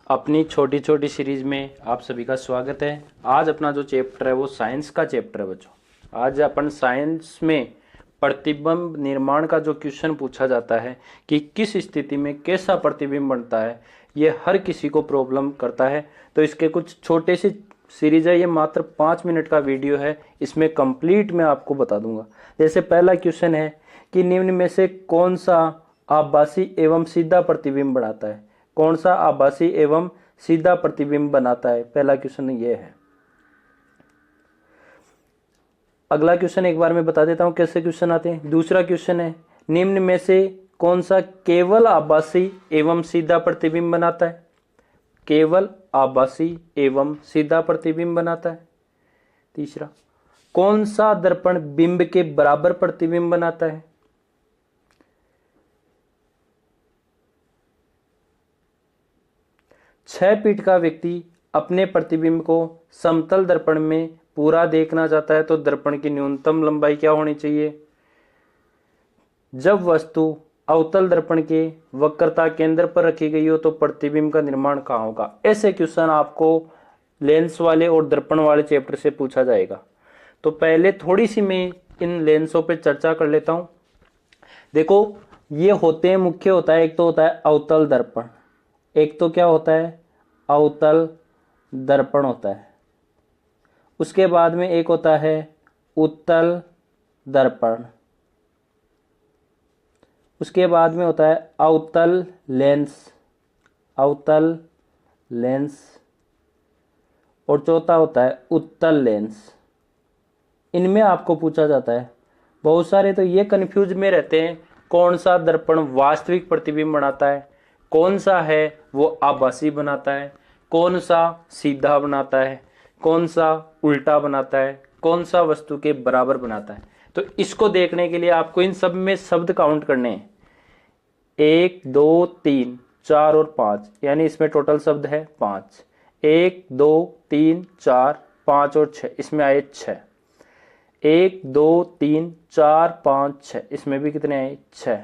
अपनी छोटी छोटी सीरीज में आप सभी का स्वागत है। आज अपना जो चैप्टर है वो साइंस का चैप्टर है बच्चों। आज अपन साइंस में प्रतिबिंब निर्माण का जो क्वेश्चन पूछा जाता है कि किस स्थिति में कैसा प्रतिबिंब बनता है, ये हर किसी को प्रॉब्लम करता है। तो इसके कुछ छोटे से सीरीज है, ये मात्र 5 मिनट का वीडियो है, इसमें कंप्लीट मैं आपको बता दूंगा। जैसे पहला क्वेश्चन है कि निम्न में से कौन सा आभासी एवं सीधा प्रतिबिंब बनाता है। कौन सा आभासी एवं सीधा प्रतिबिंब बनाता है, पहला क्वेश्चन ये है। अगला क्वेश्चन एक बार मैं बता देता हूं कैसे क्वेश्चन आते हैं। दूसरा क्वेश्चन है निम्न में से कौन सा केवल आभासी एवं सीधा प्रतिबिंब बनाता है। केवल आभासी एवं सीधा प्रतिबिंब बनाता है। तीसरा, कौन सा दर्पण बिंब के बराबर प्रतिबिंब बनाता है। 6 फीट का व्यक्ति अपने प्रतिबिंब को समतल दर्पण में पूरा देखना चाहता है तो दर्पण की न्यूनतम लंबाई क्या होनी चाहिए। जब वस्तु अवतल दर्पण के वक्रता केंद्र पर रखी गई हो तो प्रतिबिंब का निर्माण कहाँ होगा। ऐसे क्वेश्चन आपको लेंस वाले और दर्पण वाले चैप्टर से पूछा जाएगा। तो पहले थोड़ी सी मैं इन लेंसों पे चर्चा कर लेता हूं। देखो, ये होते हैं, मुख्य होता है, एक तो होता है अवतल दर्पण, एक तो क्या होता है अवतल दर्पण होता है। उसके बाद में एक होता है उत्तल दर्पण। उसके बाद में होता है अवतल लेंस, अवतल लेंस। और चौथा होता है उत्तल लेंस। इनमें आपको पूछा जाता है, बहुत सारे तो ये कंफ्यूज में रहते हैं कौन सा दर्पण वास्तविक प्रतिबिंब बनाता है, कौन सा है वो आभासी बनाता है, कौन सा सीधा बनाता है, कौन सा उल्टा बनाता है, कौन सा वस्तु के बराबर बनाता है। तो इसको देखने के लिए आपको इन सब में शब्द काउंट करने हैं। 1 2 3 4 और 5, यानी इसमें टोटल शब्द है 5। 1 2 3 4 5 और 6, इसमें आए 6। 1 2 3 4 5 6, इसमें भी कितने आए 6।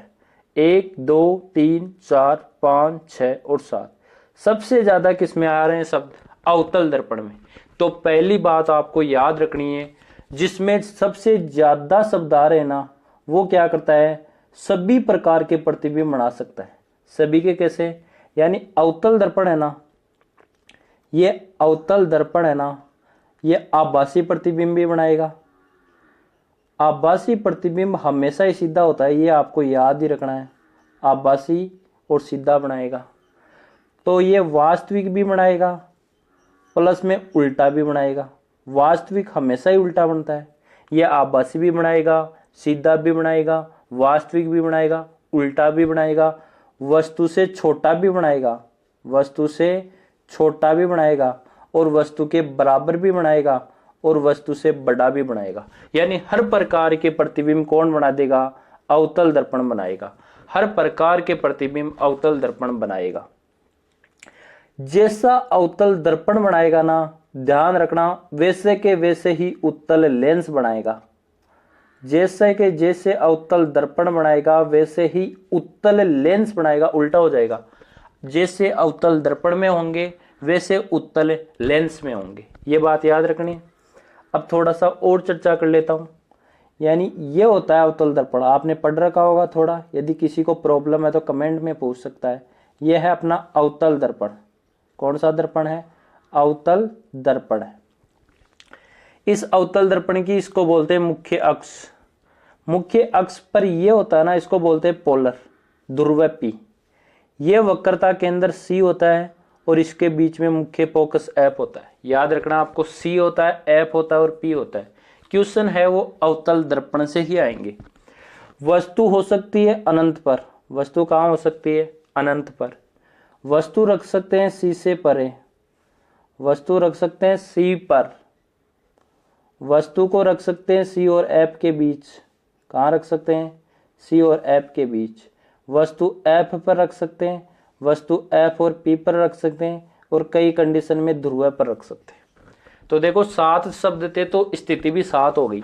1 2 3 4 5 6 और 7। सबसे ज्यादा किसमें आ रहे हैं शब्द, अवतल दर्पण में। तो पहली बात आपको याद रखनी है, जिसमें सबसे ज्यादा शब्द आ रहे हैं ना, वो क्या करता है, सभी प्रकार के प्रतिबिंब बना सकता है। सभी के कैसे, यानी अवतल दर्पण है ना, ये अवतल दर्पण है ना, ये आभासी प्रतिबिंब भी बनाएगा। आभासी प्रतिबिंब हमेशा ही सीधा होता है, ये आपको याद ही रखना है। आभासी और सीधा बनाएगा। तो ये वास्तविक भी बनाएगा प्लस में उल्टा भी बनाएगा। वास्तविक हमेशा ही उल्टा बनता है। ये आभासी भी बनाएगा, सीधा भी बनाएगा, वास्तविक भी बनाएगा, उल्टा भी बनाएगा, वस्तु से छोटा भी बनाएगा, वस्तु से छोटा भी बनाएगा, और वस्तु के बराबर भी बनाएगा, और वस्तु से बड़ा भी बनाएगा। यानी हर प्रकार के प्रतिबिंब कौन बना देगा, अवतल दर्पण बनाएगा। हर प्रकार के प्रतिबिंब अवतल दर्पण बनाएगा। जैसा अवतल दर्पण बनाएगा ना, ध्यान रखना, वैसे के वैसे ही उत्तल लेंस बनाएगा। जैसे के जैसे अवतल दर्पण बनाएगा वैसे ही उत्तल लेंस बनाएगा। उल्टा हो जाएगा, जैसे अवतल दर्पण में होंगे वैसे उत्तल लेंस में होंगे। ये बात याद रखनी है। अब थोड़ा सा और चर्चा कर लेता हूं। यानी ये होता है अवतल दर्पण, आपने पढ़ रखा होगा थोड़ा, यदि किसी को प्रॉब्लम है तो कमेंट में पूछ सकता है। यह है अपना अवतल दर्पण। कौन सा दर्पण है, अवतल दर्पण है। इस अवतल दर्पण की इसको बोलते हैं मुख्य अक्ष। मुख्य अक्ष पर यह होता है ना, इसको बोलते हैं पोलर, ध्रुव P। यह वक्रता केंद्र C होता है और इसके बीच में मुख्य फोकस F होता है। याद रखना आपको, C होता है, F होता है और P होता है। क्वेश्चन है वो अवतल दर्पण से ही आएंगे। वस्तु हो सकती है अनंत पर। वस्तु कहां हो सकती है, अनंत पर। वस्तु रख सकते हैं C से परे, वस्तु रख सकते हैं C पर। वस्तु को रख सकते हैं C और F के बीच। कहां रख सकते हैं, C और F के बीच। वस्तु F पर रख सकते हैं, वस्तु F और P पर रख सकते हैं, और कई कंडीशन में ध्रुव पर रख सकते हैं। तो देखो 7 शब्द थे तो स्थिति भी 7 हो गई।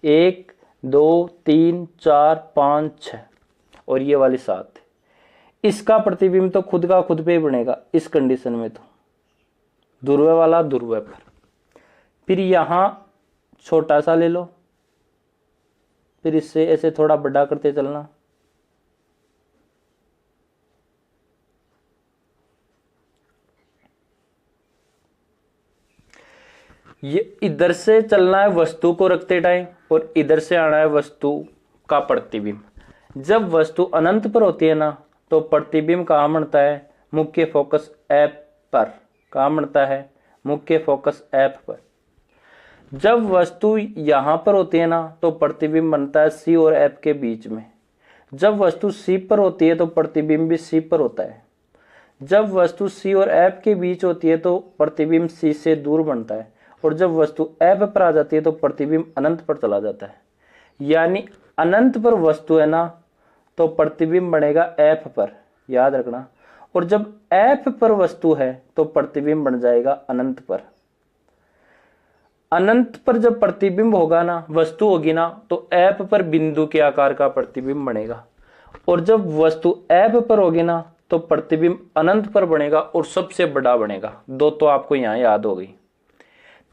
1 2 3 4 5 6 और ये वाली 7 थे। इसका प्रतिबिंब तो खुद का खुद पे ही बनेगा इस कंडीशन में, तो ध्रुव वाला ध्रुव पर। फिर यहां छोटा सा ले लो, फिर इससे ऐसे थोड़ा बड़ा करते चलना। ये इधर से चलना है वस्तु को रखते टाइम, और इधर से आना है वस्तु का प्रतिबिंब। जब वस्तु अनंत पर होती है ना, तो प्रतिबिंब कहाँ बनता है? मुख्य फोकस एफ पर। कहाँ बनता है? मुख्य फोकस एफ पर। जब वस्तु यहां पर होती है ना, तो प्रतिबिंब बनता है सी और एफ के बीच में। जब वस्तु सी पर होती है तो प्रतिबिंब भी सी पर होता है। जब वस्तु सी और एफ के बीच होती है तो प्रतिबिंब सी से दूर बनता है, और जब वस्तु एफ पर आ जाती है तो प्रतिबिंब अनंत पर चला जाता है। यानी अनंत पर वस्तु है ना, तो प्रतिबिंब बनेगा एफ पर, याद रखना। और जब एफ पर वस्तु है तो प्रतिबिंब बन जाएगा अनंत पर। अनंत पर जब प्रतिबिंब होगा ना, वस्तु होगी ना, तो एफ पर बिंदु के आकार का प्रतिबिंब बनेगा। और जब वस्तु एफ पर होगी ना, तो प्रतिबिंब अनंत पर बनेगा और सबसे बड़ा बनेगा। दो तो आपको यहां याद हो गई।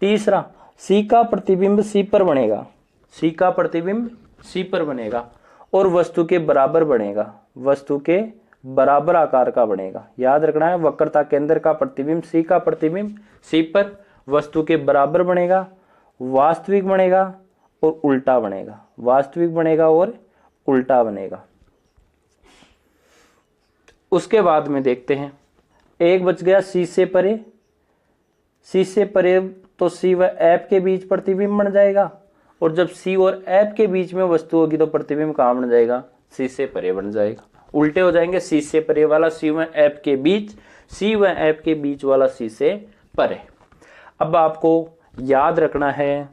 तीसरा, सी का प्रतिबिंब सी पर बनेगा। सी का प्रतिबिंब सी पर बनेगा और वस्तु के बराबर बनेगा। वस्तु के बराबर आकार का बनेगा। याद रखना है, वक्रता केंद्र का प्रतिबिंब सी का प्रतिबिंब सी पर वस्तु के बराबर बनेगा, वास्तविक बनेगा और उल्टा बनेगा। वास्तविक बनेगा और उल्टा बनेगा। उसके बाद में देखते हैं, एक बच गया सी से परे। सी से परे तो सी व एफ के बीच प्रतिबिंब बन जाएगा, और जब सी और एफ के बीच में वस्तु होगी तो प्रतिबिंब कहां बन जाएगा? सी से परे बन जाएगा। उल्टे हो जाएंगे, सी से परे वाला सी व एफ के बीच, सी व एफ के बीच वाला सी से परे। अब आपको याद रखना है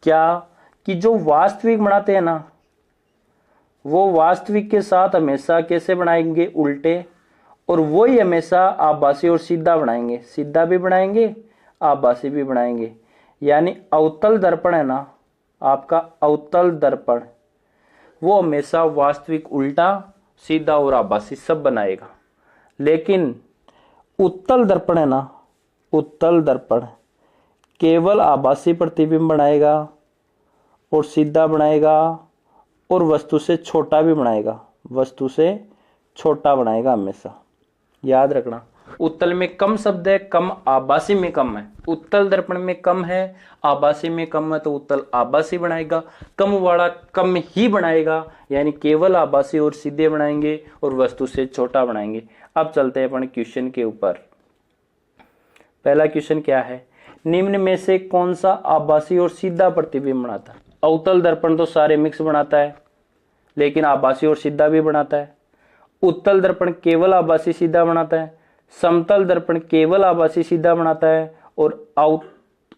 क्या कि जो वास्तविक बनाते हैं ना, वो वास्तविक के साथ हमेशा कैसे बनाएंगे? उल्टे। और वही हमेशा आभासी और सीधा बनाएंगे। सीधा भी बनाएंगे, आभासी भी बनाएंगे। यानी अवतल दर्पण है ना, आपका अवतल दर्पण, वो हमेशा वास्तविक उल्टा, सीधा और आभासी सब बनाएगा। लेकिन उत्तल दर्पण है ना, उत्तल दर्पण केवल आभासी प्रतिबिंब बनाएगा और सीधा बनाएगा और वस्तु से छोटा भी बनाएगा। वस्तु से छोटा बनाएगा हमेशा। याद रखना, उत्तल में कम शब्द है, कम आभासी में कम है। उत्तल दर्पण में कम है, आभासी में कम है, तो उत्तल आभासी बनाएगा। कम वाला कम ही बनाएगा, यानी केवल आभासी और सीधे बनाएंगे और वस्तु से छोटा बनाएंगे। अब चलते हैं अपन क्वेश्चन के ऊपर। पहला क्वेश्चन क्या है? निम्न में से कौन सा आभासी और सीधा प्रतिबिंब बनाता है? अवतल दर्पण तो सारे मिक्स बनाता है, लेकिन आभासी और सीधा भी बनाता है। उत्तल दर्पण केवल आभासी सीधा बनाता है। समतल दर्पण केवल आभासी सीधा बनाता है, और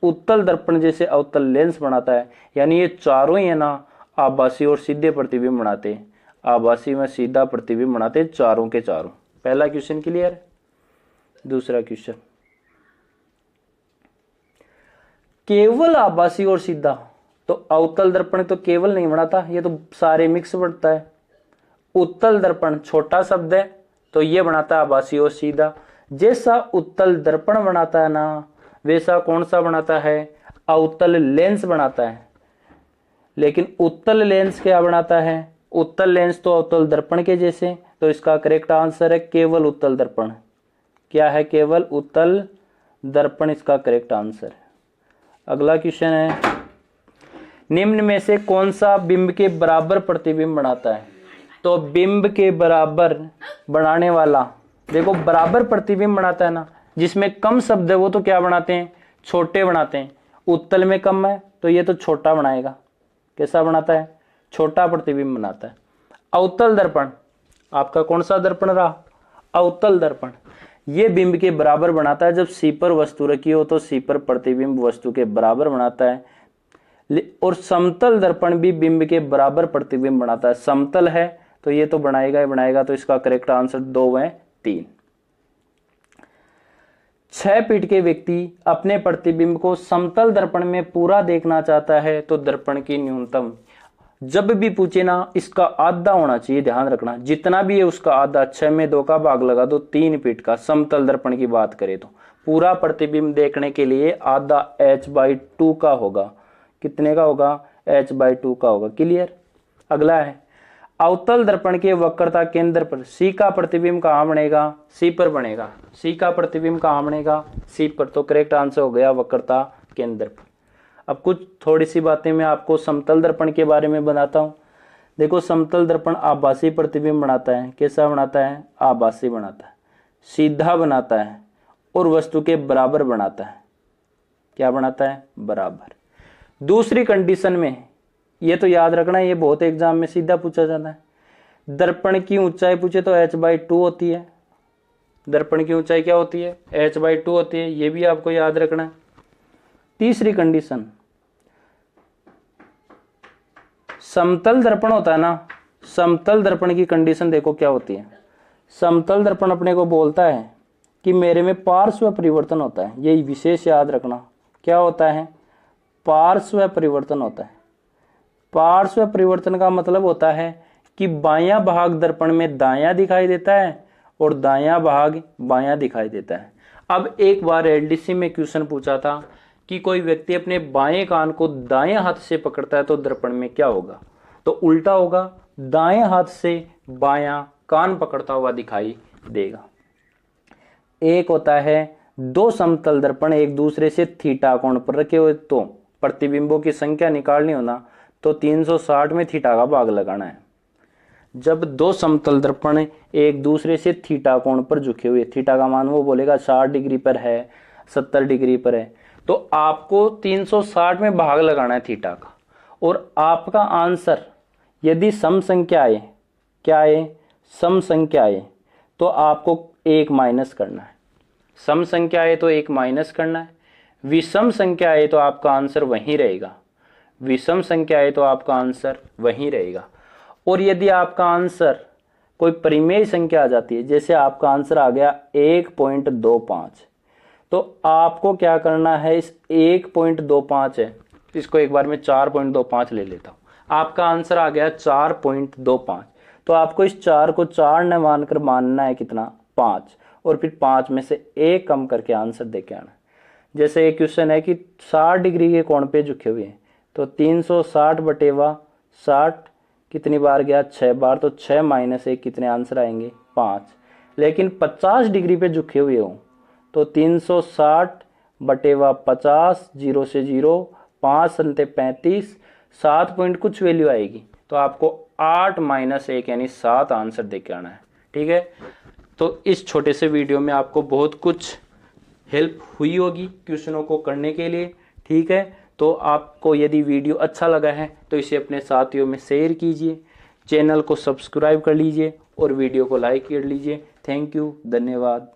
उत्तल दर्पण जैसे अवतल लेंस बनाता है। यानी ये चारों ही है ना, आभासी और सीधे प्रतिबिंब बनाते हैं। आभासी में सीधा प्रतिबिंब बनाते हैं, चारों के चारों। पहला क्वेश्चन क्लियर है। दूसरा क्वेश्चन, केवल आभासी और सीधा, तो अवतल दर्पण तो केवल नहीं बनाता, ये तो सारे मिक्स बनता है। उत्तल दर्पण छोटा शब्द है, तो ये बनाता है आभासी और सीधा। जैसा उत्तल दर्पण बनाता है ना, वैसा कौन सा बनाता है? अवतल लेंस बनाता है। लेकिन उत्तल लेंस क्या बनाता है? उत्तल लेंस तो अवतल दर्पण के जैसे, तो इसका करेक्ट आंसर है केवल उत्तल दर्पण। क्या है? केवल उत्तल दर्पण इसका करेक्ट आंसर है। अगला क्वेश्चन है, निम्न में से कौन सा बिंब के बराबर प्रतिबिंब बनाता है? तो बिंब के बराबर बनाने वाला, देखो बराबर प्रतिबिंब बनाता है ना, जिसमें कम शब्द है वो तो क्या बनाते हैं? छोटे बनाते हैं। उत्तल में कम है तो ये तो छोटा बनाएगा। कैसा बनाता है? छोटा प्रतिबिंब बनाता है। अवतल दर्पण, आपका कौन सा दर्पण रहा? अवतल दर्पण। ये बिंब के बराबर बनाता है। जब सी पर वस्तु रखी हो तो सी पर प्रतिबिंब वस्तु के बराबर बनाता है। और समतल दर्पण भी बिंब के बराबर प्रतिबिंब बनाता है। समतल है तो ये तो बनाएगा ही बनाएगा, तो इसका करेक्ट आंसर 2 व 3। 6 फीट के व्यक्ति अपने प्रतिबिंब को समतल दर्पण में पूरा देखना चाहता है, तो दर्पण की न्यूनतम, जब भी पूछे ना इसका आधा होना चाहिए, ध्यान रखना, जितना भी है उसका आधा। 6 में 2 का भाग लगा दो 3 फीट का। समतल दर्पण की बात करें तो पूरा प्रतिबिंब देखने के लिए आधा h/2 का होगा। कितने का होगा? h/2 का होगा। क्लियर। अगला है अवतल दर्पण के वक्रता केंद्र पर C का प्रतिबिंब कहाँ बनेगा? C पर बनेगा। C का प्रतिबिंब कहाँ बनेगा? C पर। तो करेक्ट आंसर हो गया वक्रता केंद्र पर। अब कुछ थोड़ी सी बातें मैं आपको समतल दर्पण के बारे में बताता हूँ। देखो, समतल दर्पण आभासी प्रतिबिंब बनाता है। कैसा बनाता है? आभासी बनाता है, सीधा बनाता है और वस्तु के बराबर बनाता है। क्या बनाता है? बराबर। दूसरी कंडीशन में, ये तो याद रखना, ये बहुत एग्जाम में सीधा पूछा जाता है। दर्पण की ऊंचाई पूछे तो h/2 होती है। दर्पण की ऊंचाई क्या होती है? h/2 होती है। ये भी आपको याद रखना है। तीसरी कंडीशन, समतल दर्पण होता है ना, समतल दर्पण की कंडीशन देखो क्या होती है। समतल दर्पण अपने को बोलता है कि मेरे में पार्श्व परिवर्तन होता है। यही विशेष याद रखना। क्या होता है? पार्श्व परिवर्तन होता है। पार्श्व परिवर्तन का मतलब होता है कि बायां भाग दर्पण में दायां दिखाई देता है और दायां भाग बायां दिखाई देता है। अब एक बार एलडीसी में क्वेश्चन पूछा था कि कोई व्यक्ति अपने बाएं कान को दाएं हाथ से पकड़ता है तो दर्पण में क्या होगा? तो उल्टा होगा, दाएं हाथ से बायां कान पकड़ता हुआ दिखाई देगा। एक होता है दो समतल दर्पण एक दूसरे से थीटा कोण पर रखे हुए, तो प्रतिबिंबों की संख्या निकालनी होना तो 360 में थीटा का भाग लगाना है। जब दो समतल दर्पण एक दूसरे से थीटा कोण पर झुके हुए, थीटा का मान वो बोलेगा 60 डिग्री पर है, 70 डिग्री पर है, तो आपको 360 में भाग लगाना है थीटा का। और आपका आंसर यदि सम संख्या आए, क्या आए? सम संख्या आए, तो आपको 1 माइनस करना है। सम संख्या आए तो 1 माइनस करना है। विषम संख्या आए तो आपका आंसर वहीं रहेगा। विषम संख्या आए तो आपका आंसर वहीं रहेगा। और यदि आपका आंसर कोई परिमेय संख्या आ जाती है, जैसे आपका आंसर आ गया 1.25, तो आपको क्या करना है? इस 1.25 है, इसको एक बार मैं 4.25 ले लेता हूं। आपका आंसर आ गया 4.25, तो आपको इस 4 को 4 न मानकर मानना है कितना? 5, और फिर 5 में से 1 कम करके आंसर देके आना। जैसे एक क्वेश्चन है कि 60 डिग्री के कोण पे झुके हुए हैं, तो 360/60 कितनी बार गया? 6 बार, तो 6 माइनस 1 कितने आंसर आएंगे? 5। लेकिन 50 डिग्री पे झुके हुए हो तो 360/50, 0 से 0, 5 संते 35, 7 पॉइंट कुछ वैल्यू आएगी, तो आपको 8 माइनस 1 यानी 7 आंसर देके आना है। ठीक है, तो इस छोटे से वीडियो में आपको बहुत कुछ हेल्प हुई होगी क्वेश्चनों को करने के लिए। ठीक है, तो आपको यदि वीडियो अच्छा लगा है तो इसे अपने साथियों में शेयर कीजिए, चैनल को सब्सक्राइब कर लीजिए और वीडियो को लाइक कर लीजिए। थैंक यू, धन्यवाद।